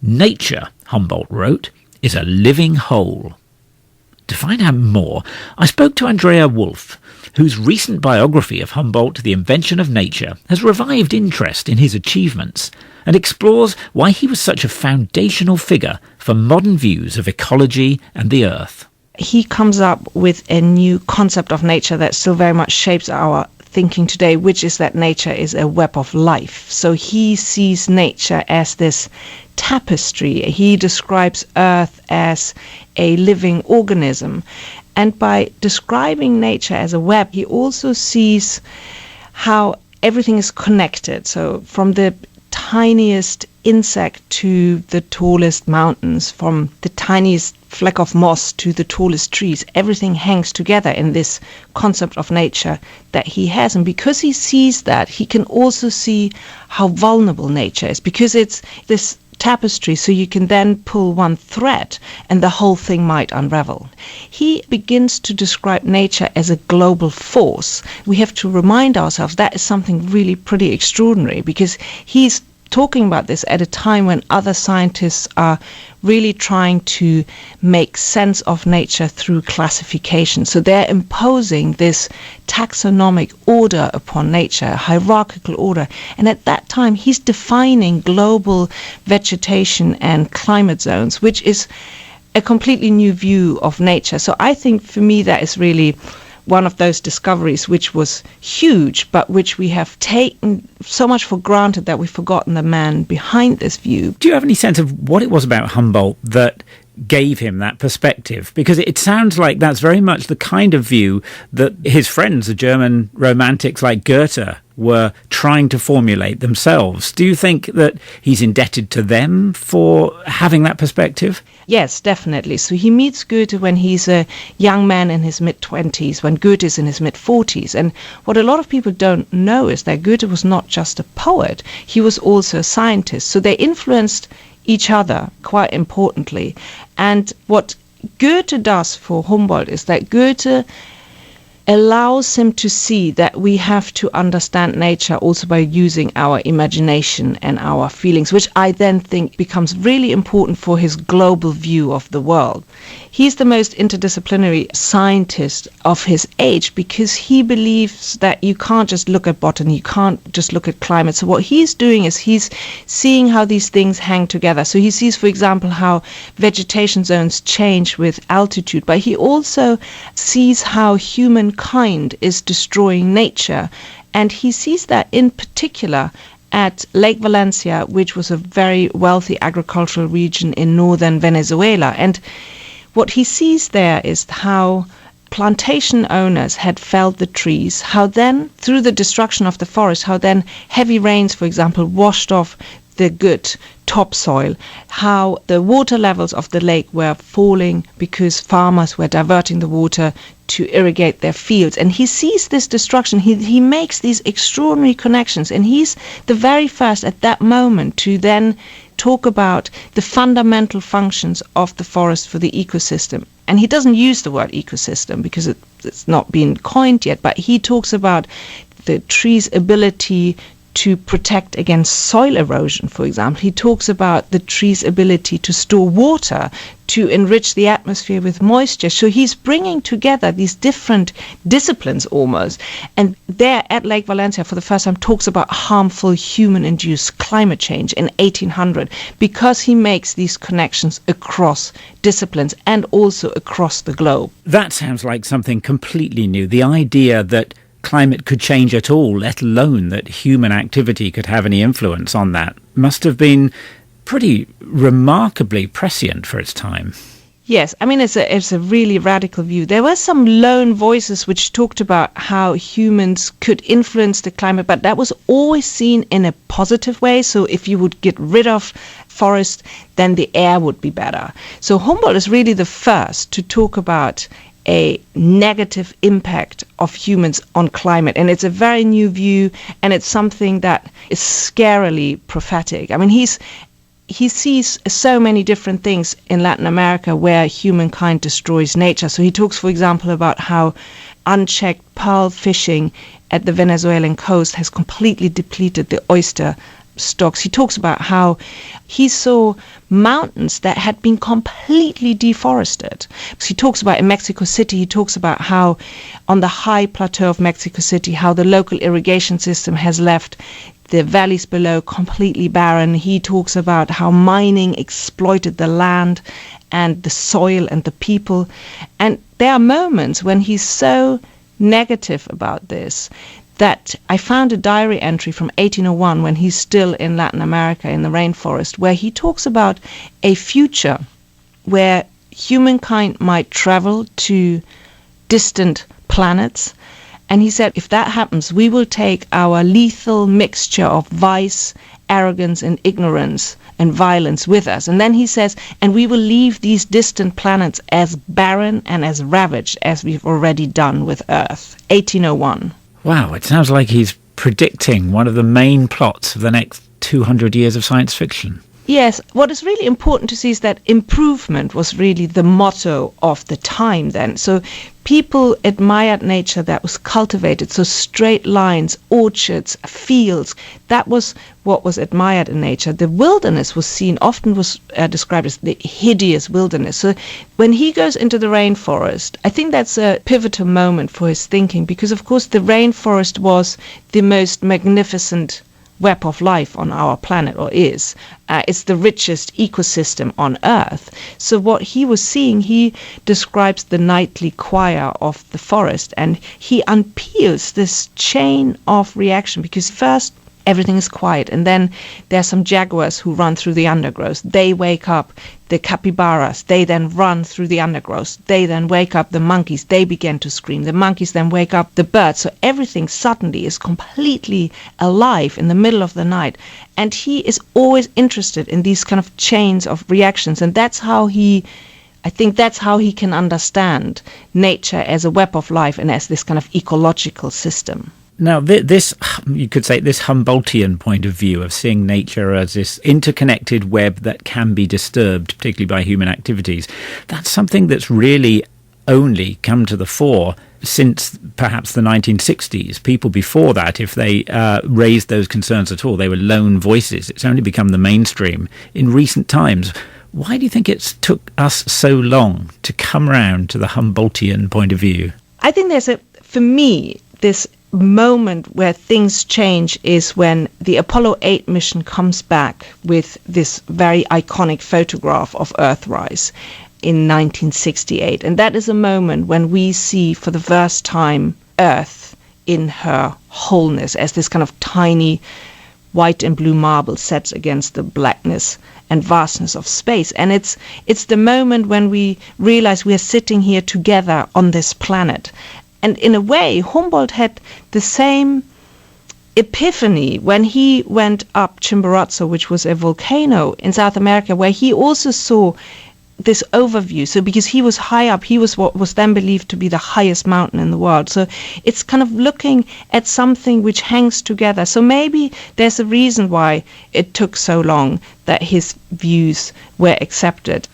Nature, Humboldt wrote, is a living whole. To find out more, I spoke to Andrea Wolf, whose recent biography of Humboldt, The Invention of Nature, has revived interest in his achievements and explores why he was such a foundational figure for modern views of ecology and the earth. He comes up with a new concept of nature that still very much shapes our thinking today, which is that nature is a web of life. So he sees nature as this tapestry. He describes Earth as a living organism. And by describing nature as a web, he also sees how everything is connected. So from the tiniest insect to the tallest mountains, from the tiniest fleck of moss to the tallest trees, everything hangs together in this concept of nature that he has. And because he sees that, he can also see how vulnerable nature is, because it's this tapestry, so you can then pull one thread and the whole thing might unravel. He begins to describe nature as a global force. We have to remind ourselves that is something really pretty extraordinary, because he's talking about this at a time when other scientists are really trying to make sense of nature through classification. So they're imposing this taxonomic order upon nature, a hierarchical order. And at that time, he's defining global vegetation and climate zones, which is a completely new view of nature. So I think for me that is really one of those discoveries which was huge, but which we have taken so much for granted that we've forgotten the man behind this view. Do you have any sense of what it was about Humboldt that gave him that perspective? Because it sounds like that's very much the kind of view that his friends, the German romantics like Goethe, were trying to formulate themselves. Do you think that he's indebted to them for having that perspective? Yes, definitely. So he meets Goethe when he's a young man in his mid-20s, when Goethe is in his mid-40s. And what a lot of people don't know is that Goethe was not just a poet, he was also a scientist. So they influenced each other quite importantly. And what Goethe does for Humboldt is that Goethe allows him to see that we have to understand nature also by using our imagination and our feelings, which I then think becomes really important for his global view of the world. He's the most interdisciplinary scientist of his age because he believes that you can't just look at botany, you can't just look at climate. So what he's doing is he's seeing how these things hang together. So he sees, for example, how vegetation zones change with altitude, but he also sees how humankind is destroying nature. And he sees that in particular at Lake Valencia, which was a very wealthy agricultural region in northern Venezuela. And what he sees there is how plantation owners had felled the trees, how then, through the destruction of the forest, how then heavy rains, for example, washed off the good topsoil, how the water levels of the lake were falling because farmers were diverting the water to irrigate their fields. And he sees this destruction. He makes these extraordinary connections, and he's the very first at that moment to then talk about the fundamental functions of the forest for the ecosystem. And he doesn't use the word ecosystem because it's not been coined yet, but he talks about the tree's ability to protect against soil erosion, for example. He talks about the tree's ability to store water, to enrich the atmosphere with moisture. So he's bringing together these different disciplines almost. And there at Lake Valencia, for the first time, talks about harmful human-induced climate change in 1800, because he makes these connections across disciplines and also across the globe. That sounds like something completely new. The idea that climate could change at all, let alone that human activity could have any influence on that, must have been pretty remarkably prescient for its time. Yes, I mean, it's a really radical view. There were some lone voices which talked about how humans could influence the climate, but that was always seen in a positive way. So if you would get rid of forest, then the air would be better. So Humboldt is really the first to talk about a negative impact of humans on climate. And it's a very new view, and it's something that is scarily prophetic. I mean, he sees so many different things in Latin America where humankind destroys nature. So he talks, for example, about how unchecked pearl fishing at the Venezuelan coast has completely depleted the oyster stocks. He talks about how he saw mountains that had been completely deforested. He talks about in Mexico City, he talks about how on the high plateau of Mexico City, how the local irrigation system has left the valleys below completely barren. He talks about how mining exploited the land and the soil and the people. And there are moments when he's so negative about this that I found a diary entry from 1801 when he's still in Latin America in the rainforest, where he talks about a future where humankind might travel to distant planets. And he said, if that happens, we will take our lethal mixture of vice, arrogance, and ignorance and violence with us. And then he says, and we will leave these distant planets as barren and as ravaged as we've already done with Earth. 1801. Wow, it sounds like he's predicting one of the main plots of the next 200 years of science fiction. Yes, what is really important to see is that improvement was really the motto of the time then. So people admired nature that was cultivated, so straight lines, orchards, fields, that was what was admired in nature. The wilderness was seen, often was described as the hideous wilderness. So when he goes into the rainforest, I think that's a pivotal moment for his thinking, because of course the rainforest was the most magnificent web of life on our planet, or is. It's the richest ecosystem on Earth. So what he was seeing, he describes the nightly choir of the forest, and he unpeels this chain of reaction, because first everything is quiet, and then there are some jaguars who run through the undergrowth. They wake up the capybaras. They then run through the undergrowth. They then wake up the monkeys. They begin to scream. The monkeys then wake up the birds. So everything suddenly is completely alive in the middle of the night. And he is always interested in these kind of chains of reactions. And that's how I think that's how he can understand nature as a web of life and as this kind of ecological system. Now, this, you could say, this Humboldtian point of view of seeing nature as this interconnected web that can be disturbed, particularly by human activities, that's something that's really only come to the fore since perhaps the 1960s. People before that, if they raised those concerns at all, they were lone voices. It's only become the mainstream in recent times. Why do you think it took us so long to come round to the Humboldtian point of view? I think for me, this moment where things change is when the Apollo 8 mission comes back with this very iconic photograph of Earthrise in 1968. And that is a moment when we see for the first time Earth in her wholeness as this kind of tiny white and blue marble set against the blackness and vastness of space. And it's the moment when we realize we are sitting here together on this planet. And in a way, Humboldt had the same epiphany when he went up Chimborazo, which was a volcano in South America, where he also saw this overview. So because he was high up, he was what was then believed to be the highest mountain in the world. So it's kind of looking at something which hangs together. So maybe there's a reason why it took so long that his views were accepted.